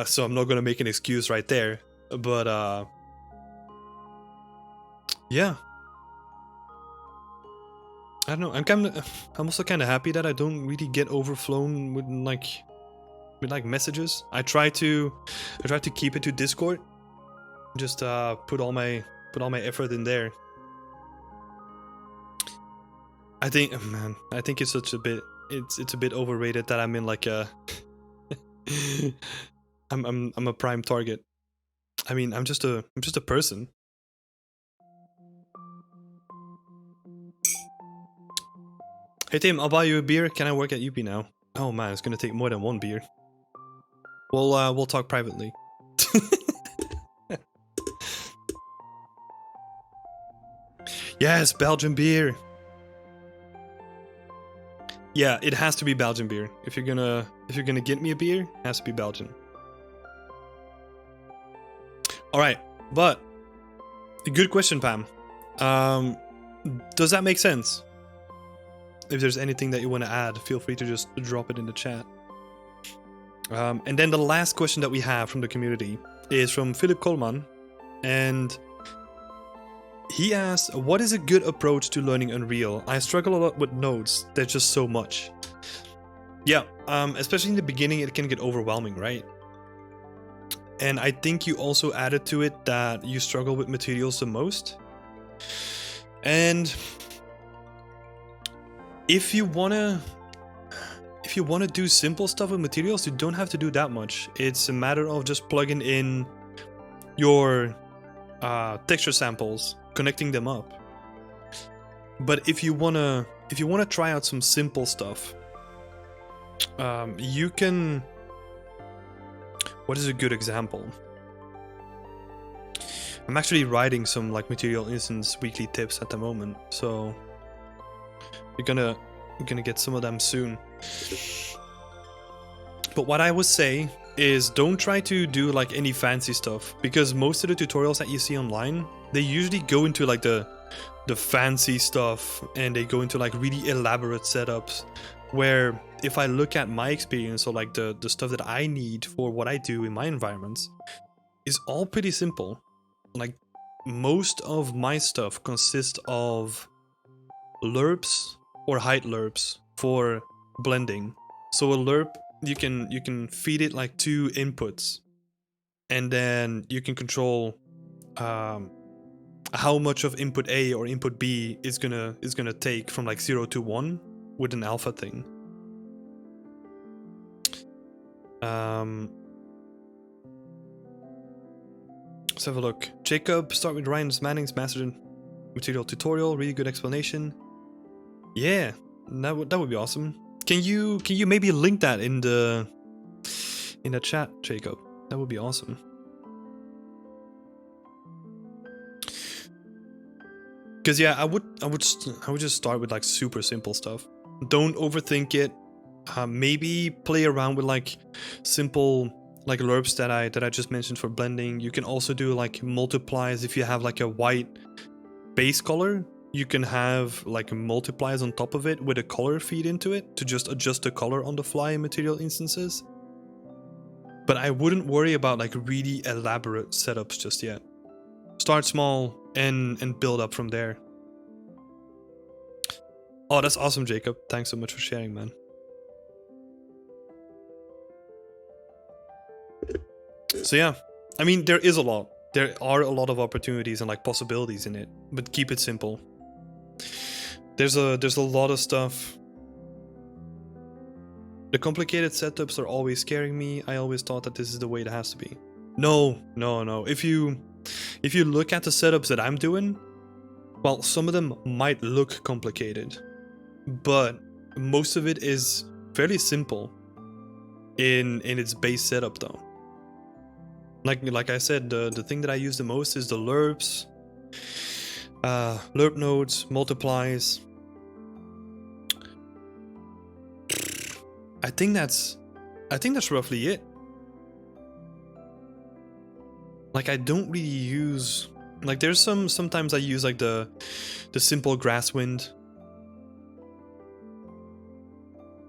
So I'm not going to make an excuse right there. But, yeah. I don't know. I'm also kind of happy that I don't really get overflown with messages. I try to keep it to Discord. Just put all my effort in there. I think it's such a bit it's a bit overrated that I'm in like a I'm a prime target. I mean, I'm just a person. Hey Tim, I'll buy you a beer. Can I work at UP now? Oh man, it's gonna take more than one beer. We'll talk privately. Yes, Belgian beer. Yeah, it has to be Belgian beer. If you're gonna get me a beer, it has to be Belgian. All right, but good question, Pam. Does that make sense? If there's anything that you want to add, feel free to just drop it in the chat. And then the last question that we have from the community is from Philip Coleman, and he asks, what is a good approach to learning Unreal? I struggle a lot with nodes. There's just so much. Yeah, especially in the beginning, it can get overwhelming, right? And I think you also added to it that you struggle with materials the most. And if you wanna do simple stuff with materials, you don't have to do that much. It's a matter of just plugging in your texture samples, connecting them up. But if you wanna try out some simple stuff, you can. What is a good example? I'm actually writing some like Material Instance weekly tips at the moment, so you're gonna get some of them soon. But what I would say is don't try to do like any fancy stuff, because most of the tutorials that you see online, they usually go into like the the fancy stuff and they go into like really elaborate setups, where if I look at my experience or like the stuff that I need for what I do in my environments is all pretty simple. Like most of my stuff consists of lerps or height lerps for blending. So a lerp, you can feed it like 2 inputs, and then you can control how much of input A or input B is gonna take from like 0 to 1 with an alpha thing. Let's have a look. Jacob, start with Ryan Manning's master material tutorial. Really good explanation. Yeah, that would be awesome. Can you maybe link that in the chat, Jacob? That would be awesome. Because yeah, I would just start with like super simple stuff. Don't overthink it. Maybe play around with like simple like lerps that I just mentioned for blending. You can also do like multiplies. If you have like a white base color, you can have like multiplies on top of it with a color feed into it to just adjust the color on the fly in material instances. But I wouldn't worry about like really elaborate setups just yet. Start small and build up from there. Oh, that's awesome, Jacob. Thanks so much for sharing, man. So yeah, I mean, there is a lot. There are a lot of opportunities and like possibilities in it, but keep it simple. There's a lot of stuff. The complicated setups are always scaring me. I always thought that this is the way it has to be. No. If you look at the setups that I'm doing, well, some of them might look complicated, but most of it is fairly simple in its base setup though. Like I said, the thing that I use the most is the lerps, lerp nodes, multiplies. I think that's roughly it. Like I don't really use, like there's sometimes I use like the simple grass wind.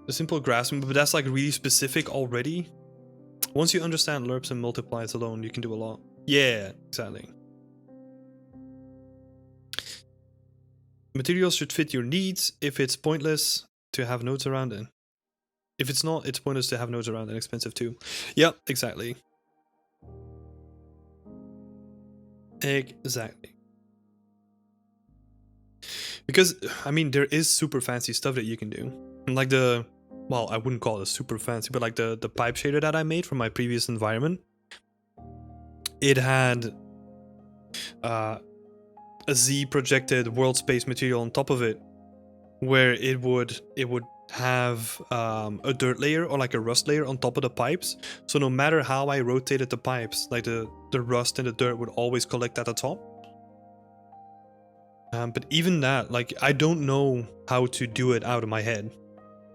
The simple grass wind, but that's like really specific already. Once you understand lerps and multiplies alone, you can do a lot. Yeah, exactly. Materials should fit your needs. If it's pointless to have nodes around it. If it's not, it's pointless to have nodes around and expensive too. Yeah, exactly. Exactly. Because, I mean, there is super fancy stuff that you can do. Like well, I wouldn't call it super fancy, but like the pipe shader that I made from my previous environment, it had a Z projected world space material on top of it, where it would have a dirt layer or like a rust layer on top of the pipes. So no matter how I rotated the pipes, like the rust and the dirt would always collect at the top. But even that, like I don't know how to do it out of my head.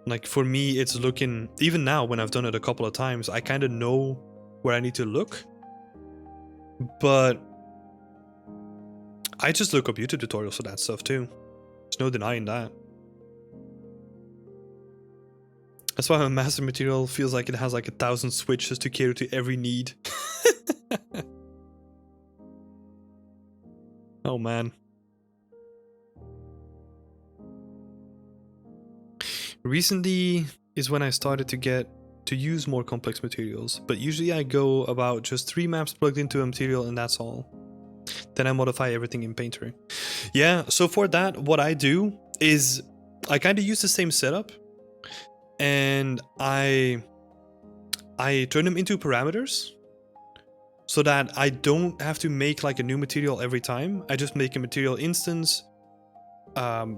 Like for me, it's looking, even now when I've done it a couple of times, I kind of know where I need to look. But I just look up YouTube tutorials for that stuff too. There's no denying that. That's why my master material feels like it has like 1,000 switches to cater to every need. Oh man. Recently is when I started to get to use more complex materials, but usually I go about just 3 maps plugged into a material and that's all. Then I modify everything in Painter. Yeah, so for that, what I do is I kind of use the same setup and I turn them into parameters so that I don't have to make like a new material every time. I just make a material instance,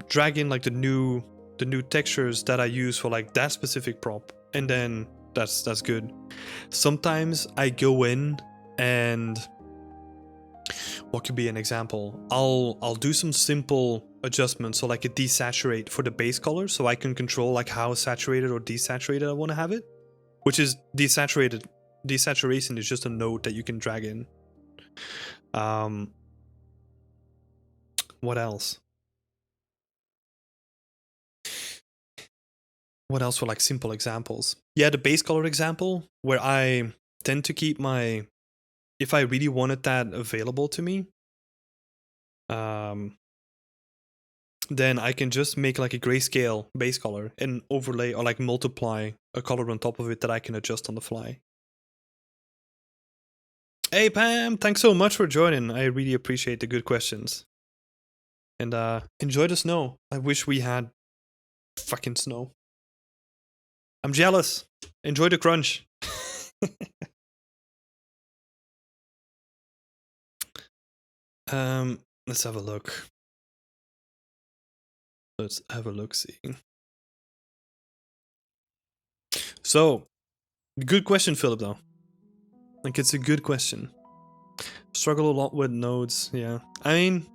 drag in like the new textures that I use for like that specific prop, and then that's good. Sometimes I go in and what could be an example? I'll do some simple adjustments, so like a desaturate for the base color, so I can control like how saturated or desaturated I want to have it. Which is desaturated. Desaturation is just a node that you can drag in. What else? what else were like simple examples? Yeah, the base color example, where I tend to keep my, if I really wanted that available to me, then I can just make like a grayscale base color and overlay or like multiply a color on top of it that I can adjust on the fly. Hey Pam, thanks so much for joining. I really appreciate the good questions. And enjoy the snow. I wish we had fucking snow. I'm jealous. Enjoy the crunch. Let's have a look. Let's have a look. See. So, good question, Philip. Though, like it's a good question. Struggle a lot with nodes. Yeah, I mean,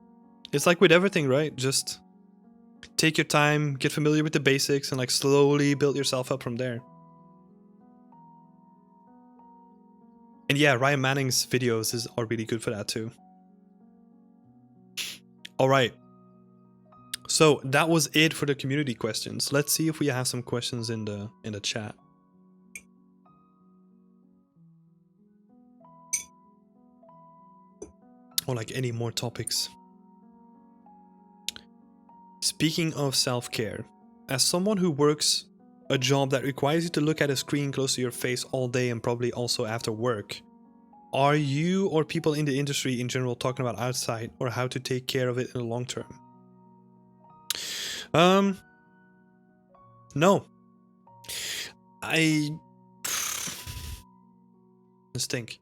it's like with everything, right? Just take your time, get familiar with the basics, and like slowly build yourself up from there. And yeah, Ryan Manning's videos are really good for that too. All right. So that was it for the community questions. Let's see if we have some questions in the chat. Or like any more topics. Speaking of self-care, as someone who works a job that requires you to look at a screen close to your face all day and probably also after work, are you or people in the industry in general talking about outside or how to take care of it in the long term? No. Let's think.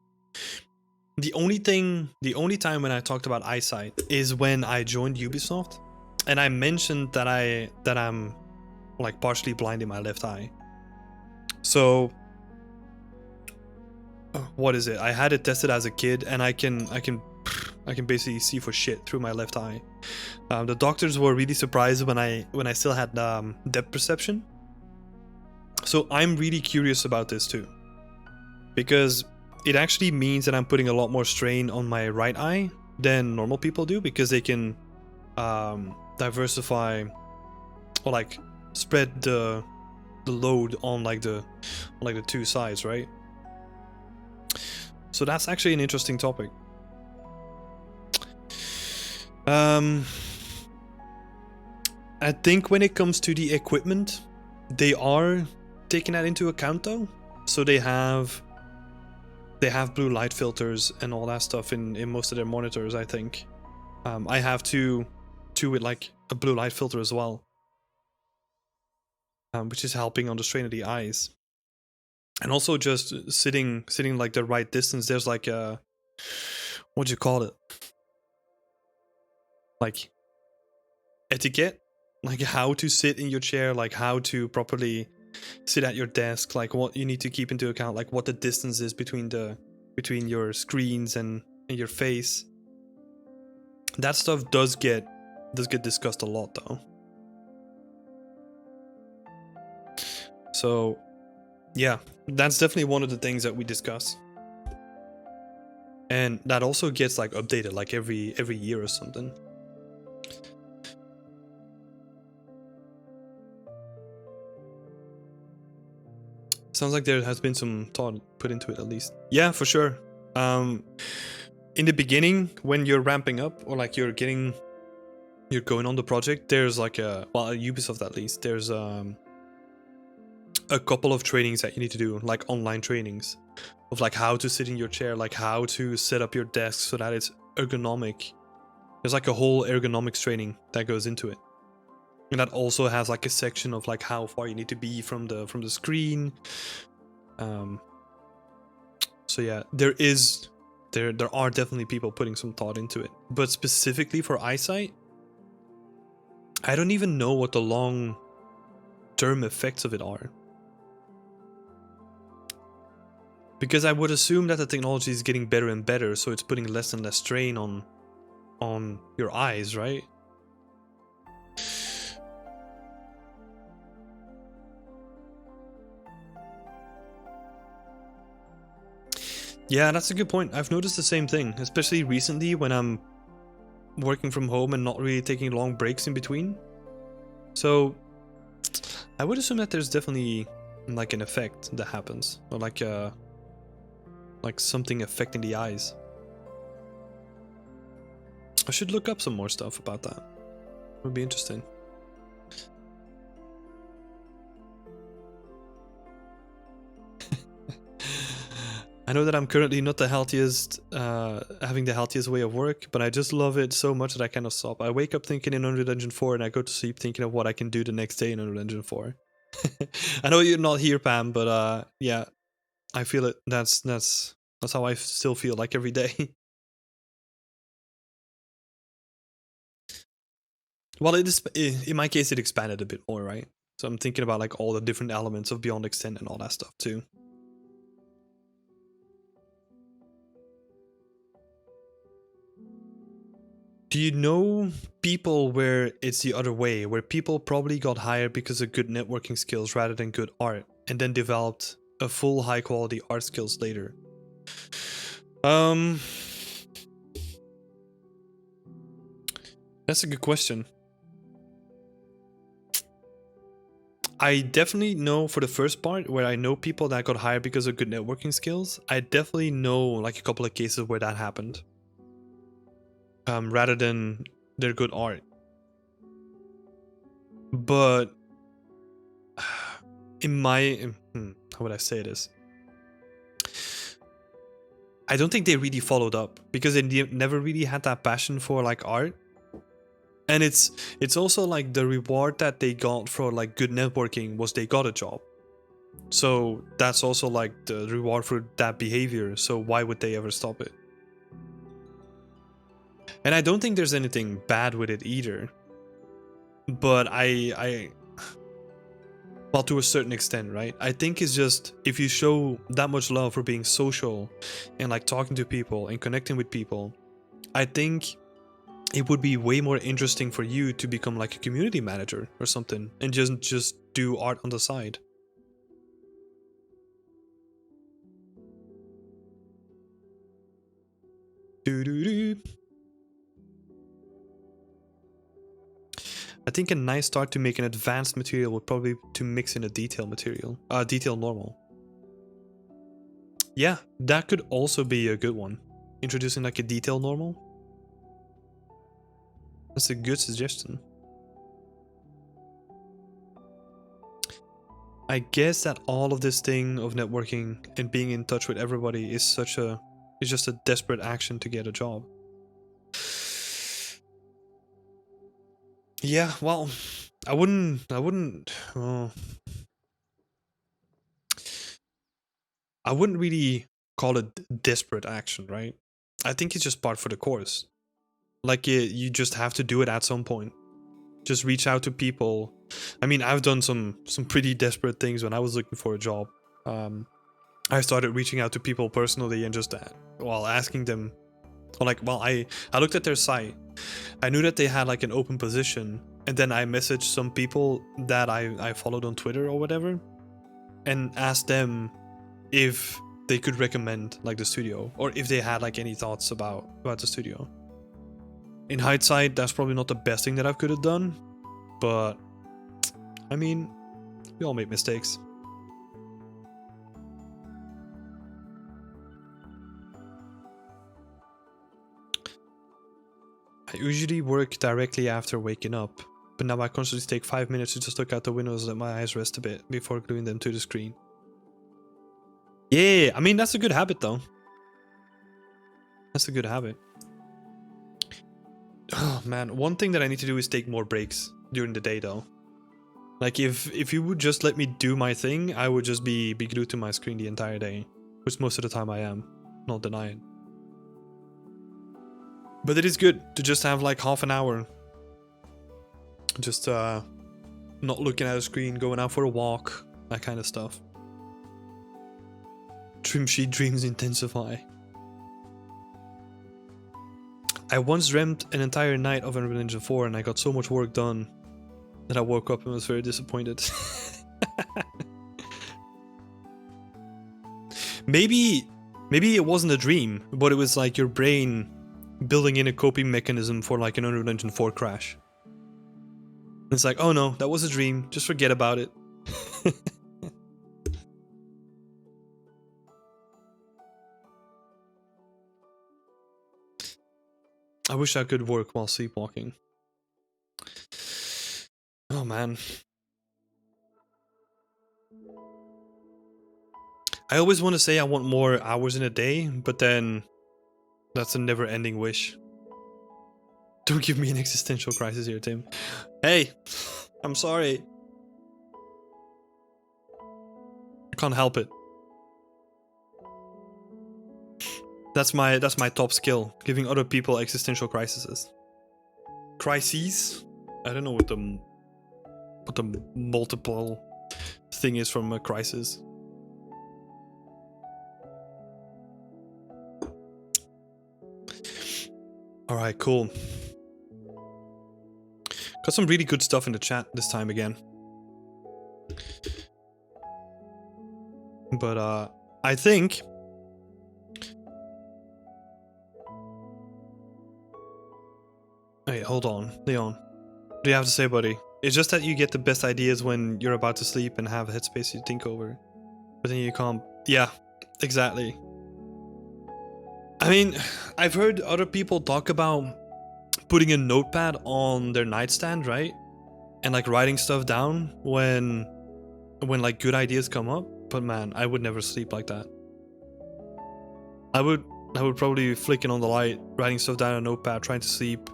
The only time when I talked about eyesight is when I joined Ubisoft, and I mentioned that I'm like partially blind in my left eye. So what is it? I had it tested as a kid, and I can basically see for shit through my left eye. The doctors were really surprised when I still had depth perception. So I'm really curious about this too, because it actually means that I'm putting a lot more strain on my right eye than normal people do, because they can diversify or like spread the load on like the two sides, right? So that's actually an interesting topic. I think when it comes to the equipment, they are taking that into account though. So they have blue light filters and all that stuff in most of their monitors, I think. I have two with like a blue light filter as well, which is helping on the strain of the eyes. And also just sitting like the right distance. There's like a, what do you call it? Like etiquette, like how to sit in your chair, like how to properly sit at your desk, like what you need to keep into account, like what the distance is between your screens and your face. That stuff does get discussed a lot though. So yeah, that's definitely one of the things that we discuss. And that also gets like updated like every year or something. Sounds like there has been some thought put into it at least. Yeah, for sure. In the beginning, when you're ramping up or like you're going on the project, there's like at Ubisoft at least, there's a couple of trainings that you need to do, like online trainings of like how to sit in your chair, like how to set up your desk so that it's ergonomic. There's like a whole ergonomics training that goes into it. And that also has like a section of like how far you need to be from the screen. So yeah, there are definitely people putting some thought into it. But specifically for eyesight, I don't even know what the long-term effects of it are. Because I would assume that the technology is getting better and better, so it's putting less and less strain on your eyes, right? Yeah, that's a good point. I've noticed the same thing, especially recently when I'm working from home and not really taking long breaks in between. So I would assume that there's definitely like an effect that happens, or like something affecting the eyes. I should look up some more stuff about that. It would be interesting. I know that I'm currently not the healthiest, having the healthiest way of work, but I just love it so much that I cannot stop. I wake up thinking in Unreal Engine 4 and I go to sleep thinking of what I can do the next day in Unreal Engine 4. I know you're not here, Pam, but yeah, I feel it. That's how I still feel like every day. Well, it is, in my case, it expanded a bit more, right? So I'm thinking about like all the different elements of Beyond Extend and all that stuff too. Do you know people where it's the other way, where people probably got hired because of good networking skills rather than good art, and then developed a full high quality art skills later? That's a good question. I definitely know for the first part where I know people that got hired because of good networking skills. I definitely know like a couple of cases where that happened. Rather than their good art. But in my, how would I say this? I don't think they really followed up because they never really had that passion for like art. And it's also like the reward that they got for like good networking was they got a job. So that's also like the reward for that behavior. So why would they ever stop it? And I don't think there's anything bad with it either. But well, to a certain extent, right? I think it's just if you show that much love for being social and like talking to people and connecting with people, I think it would be way more interesting for you to become like a community manager or something and just do art on the side. I think a nice start to make an advanced material would probably be to mix in a detail material, detail normal. Yeah, that could also be a good one. Introducing like a detail normal. That's a good suggestion. I guess that all of this thing of networking and being in touch with everybody is just a desperate action to get a job. Yeah, well, I wouldn't really call it desperate action, right? I think it's just part for the course. Like you just have to do it at some point. Just reach out to people. I mean, I've done some pretty desperate things when I was looking for a job. I started reaching out to people personally and just asking them, or like, well, I looked at their site. I knew that they had like an open position, and then I messaged some people that I followed on Twitter or whatever, and asked them if they could recommend like the studio or if they had like any thoughts about the studio. In hindsight, that's probably not the best thing that I could have done, but I mean, we all make mistakes. I usually work directly after waking up, but now I constantly take 5 minutes to just look out the windows and let my eyes rest a bit before gluing them to the screen. Yeah, I mean, that's a good habit though. That's a good habit. Oh man, one thing that I need to do is take more breaks during the day though. Like if you would just let me do my thing, I would just be glued to my screen the entire day, which most of the time I am, not denying. But it is good to just have like half an hour, just not looking at a screen, going out for a walk, that kind of stuff. Trim sheet dreams intensify. I once dreamt an entire night of Unreal Engine 4 and I got so much work done that I woke up and was very disappointed. Maybe it wasn't a dream, but it was like your brain building in a coping mechanism for like an Unreal Engine 4 crash. It's like, oh no, that was a dream, just forget about it. I wish I could work while sleepwalking. Oh man. I always want to say I want more hours in a day, but then that's a never-ending wish. Don't give me an existential crisis here, Tim. Hey, I'm sorry. I can't help it. That's my top skill, giving other people existential crises. Crises? I don't know what the multiple thing is from a crisis. All right, cool. Got some really good stuff in the chat this time again. But I think Wait, hold on, Leon. What do you have to say, buddy? It's just that you get the best ideas when you're about to sleep and have a headspace to think over. But then you can't. Yeah, exactly. I mean, I've heard other people talk about putting a notepad on their nightstand, right? And like writing stuff down when like good ideas come up. But man, I would never sleep like that. I would probably be flicking on the light, writing stuff down on a notepad, trying to sleep,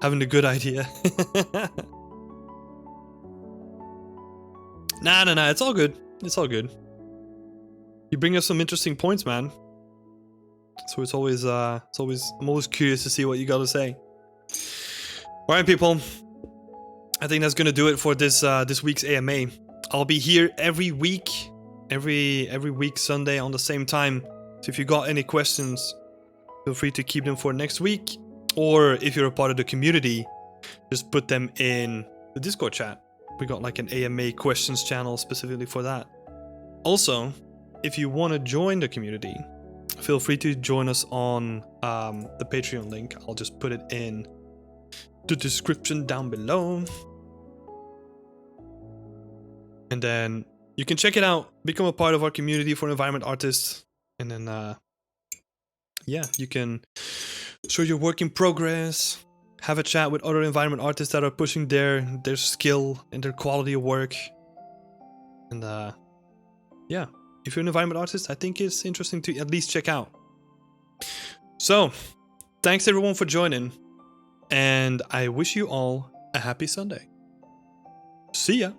having a good idea. Nah, it's all good. It's all good. You bring us some interesting points, man. So it's always I'm always curious to see what you got to say. All right, people. I think that's gonna do it for this week's AMA. I'll be here every week, every week Sunday on the same time. So if you got any questions, feel free to keep them for next week. Or if you're a part of the community, just put them in the Discord chat. We got like an AMA questions channel specifically for that. Also, if you want to join the community, feel free to join us on the Patreon link. I'll just put it in the description down below. And then you can check it out, become a part of our community for environment artists. And then, yeah, you can show your work in progress, have a chat with other environment artists that are pushing their skill and their quality of work. And yeah, if you're an environment artist, I think it's interesting to at least check out. So, thanks everyone for joining, and I wish you all a happy Sunday. See ya!